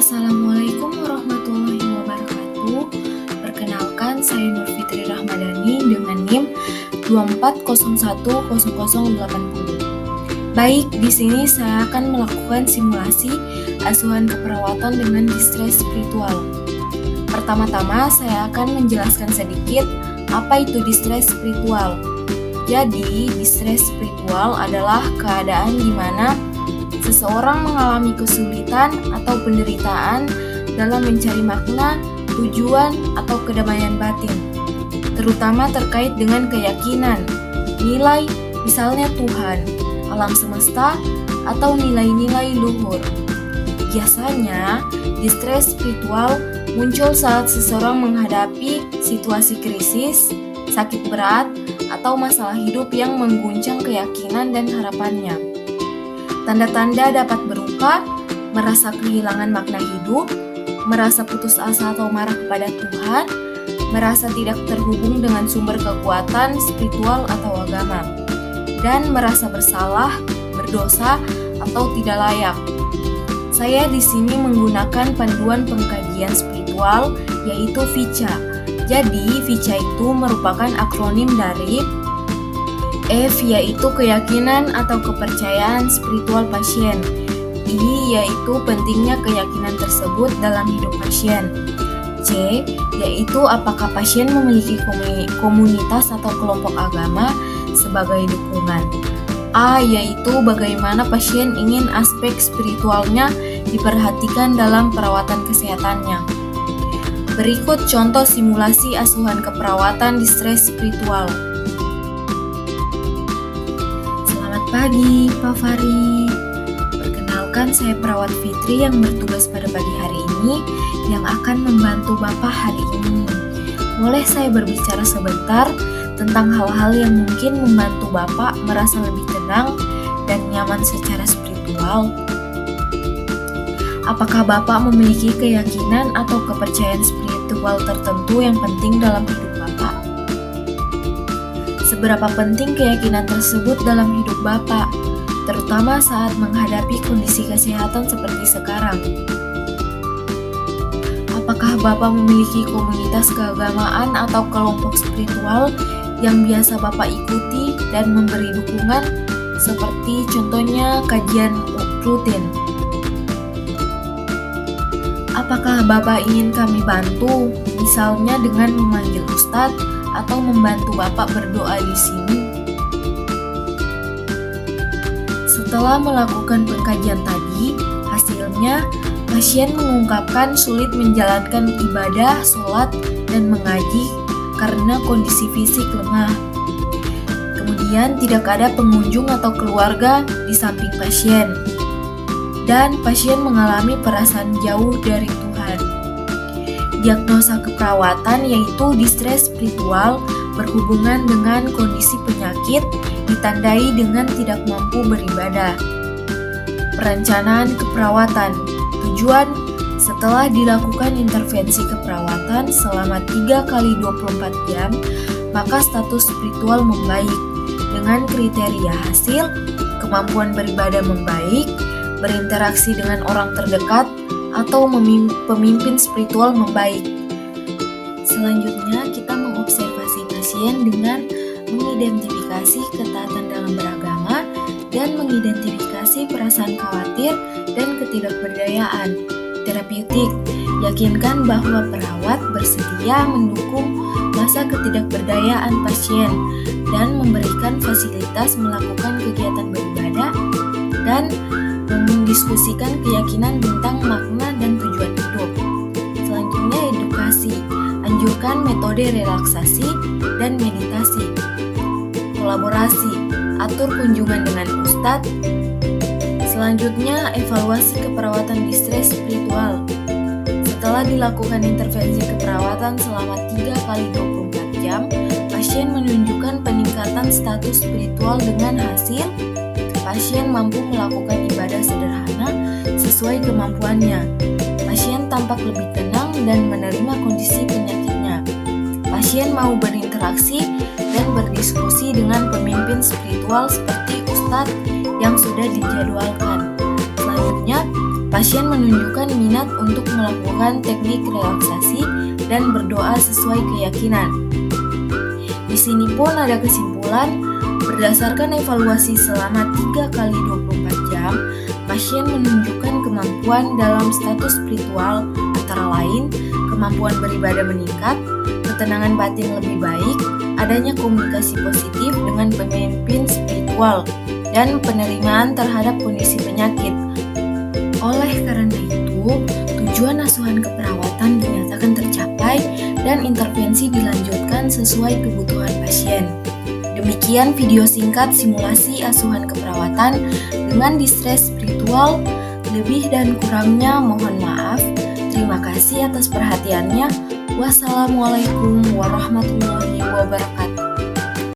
Assalamualaikum warahmatullahi wabarakatuh. Perkenalkan, saya Nur Fitri Rahmadani dengan NIM 24010080. Baik, di sini saya akan melakukan simulasi asuhan keperawatan dengan distress spiritual. Pertama-tama, saya akan menjelaskan sedikit apa itu distress spiritual. Jadi, distress spiritual adalah keadaan di mana seseorang mengalami kesulitan atau penderitaan dalam mencari makna, tujuan, atau kedamaian batin, terutama terkait dengan keyakinan, nilai, misalnya Tuhan, alam semesta, atau nilai-nilai luhur. Biasanya, distress spiritual muncul saat seseorang menghadapi situasi krisis, sakit berat, atau masalah hidup yang mengguncang keyakinan dan harapannya. Tanda-tanda dapat berupa merasa kehilangan makna hidup, merasa putus asa atau marah kepada Tuhan, merasa tidak terhubung dengan sumber kekuatan spiritual atau agama, dan merasa bersalah, berdosa, atau tidak layak. Saya di sini menggunakan panduan pengkajian spiritual yaitu VICA. Jadi, VICA itu merupakan akronim dari F yaitu keyakinan atau kepercayaan spiritual pasien. I yaitu pentingnya keyakinan tersebut dalam hidup pasien. C yaitu apakah pasien memiliki komunitas atau kelompok agama sebagai dukungan. A yaitu bagaimana pasien ingin aspek spiritualnya diperhatikan dalam perawatan kesehatannya. Berikut contoh simulasi asuhan keperawatan distress spiritual. Pagi, Pak Fari. Perkenalkan, saya perawat Fitri yang bertugas pada pagi hari ini yang akan membantu Bapak hari ini. Boleh saya berbicara sebentar tentang hal-hal yang mungkin membantu Bapak merasa lebih tenang dan nyaman secara spiritual? Apakah Bapak memiliki keyakinan atau kepercayaan spiritual tertentu yang penting dalam hidup Bapak? Seberapa penting keyakinan tersebut dalam hidup Bapak, terutama saat menghadapi kondisi kesehatan seperti sekarang? Apakah Bapak memiliki komunitas keagamaan atau kelompok spiritual yang biasa Bapak ikuti dan memberi dukungan, seperti contohnya kajian rutin? Apakah Bapak ingin kami bantu, misalnya dengan memanggil Ustadz, atau membantu Bapak berdoa di sini? Setelah melakukan pengkajian tadi, hasilnya pasien mengungkapkan sulit menjalankan ibadah, sholat, dan mengaji karena kondisi fisik lemah. Kemudian tidak ada pengunjung atau keluarga di samping pasien, dan pasien mengalami perasaan jauh dari Tuhan. Diagnosa keperawatan yaitu distress spiritual berhubungan dengan kondisi penyakit ditandai dengan tidak mampu beribadah. Perencanaan keperawatan. Tujuan, setelah dilakukan intervensi keperawatan selama 3x24 jam, maka status spiritual membaik dengan kriteria hasil, kemampuan beribadah membaik, berinteraksi dengan orang terdekat, atau pemimpin spiritual membaik. Selanjutnya, kita mengobservasi pasien dengan mengidentifikasi ketaatan dalam beragama dan mengidentifikasi perasaan khawatir dan ketidakberdayaan. Terapeutik, yakinkan bahwa perawat bersedia mendukung masa ketidakberdayaan pasien dan memberikan fasilitas melakukan kegiatan beribadah dan mendiskusikan keyakinan tentang makna dan tujuan hidup. Selanjutnya, edukasi. Anjurkan metode relaksasi dan meditasi. Kolaborasi. Atur kunjungan dengan ustadz. Selanjutnya, evaluasi keperawatan distress spiritual. Setelah dilakukan intervensi keperawatan selama 3x24 jam, pasien menunjukkan peningkatan status spiritual dengan hasil pasien mampu melakukan ibadah sederhana sesuai kemampuannya. Pasien tampak lebih tenang dan menerima kondisi penyakitnya. Pasien mau berinteraksi dan berdiskusi dengan pemimpin spiritual seperti ustadz yang sudah dijadwalkan. Selanjutnya, Pasien menunjukkan minat untuk melakukan teknik relaksasi dan berdoa sesuai keyakinan. Di sini pun ada kesimpulan, berdasarkan evaluasi selama 3 kali 24 jam, pasien menunjukkan kemampuan dalam status spiritual antara lain kemampuan beribadah meningkat, ketenangan batin lebih baik, adanya komunikasi positif dengan pemimpin spiritual, dan penerimaan terhadap kondisi penyakit. Oleh karena itu, tujuan asuhan keperawatan dinyatakan tercapai dan intervensi dilanjutkan sesuai kebutuhan pasien. Demikian video singkat simulasi asuhan keperawatan dengan distres spiritual. Lebih dan kurangnya mohon maaf. Terima kasih atas perhatiannya. Wassalamualaikum warahmatullahi wabarakatuh.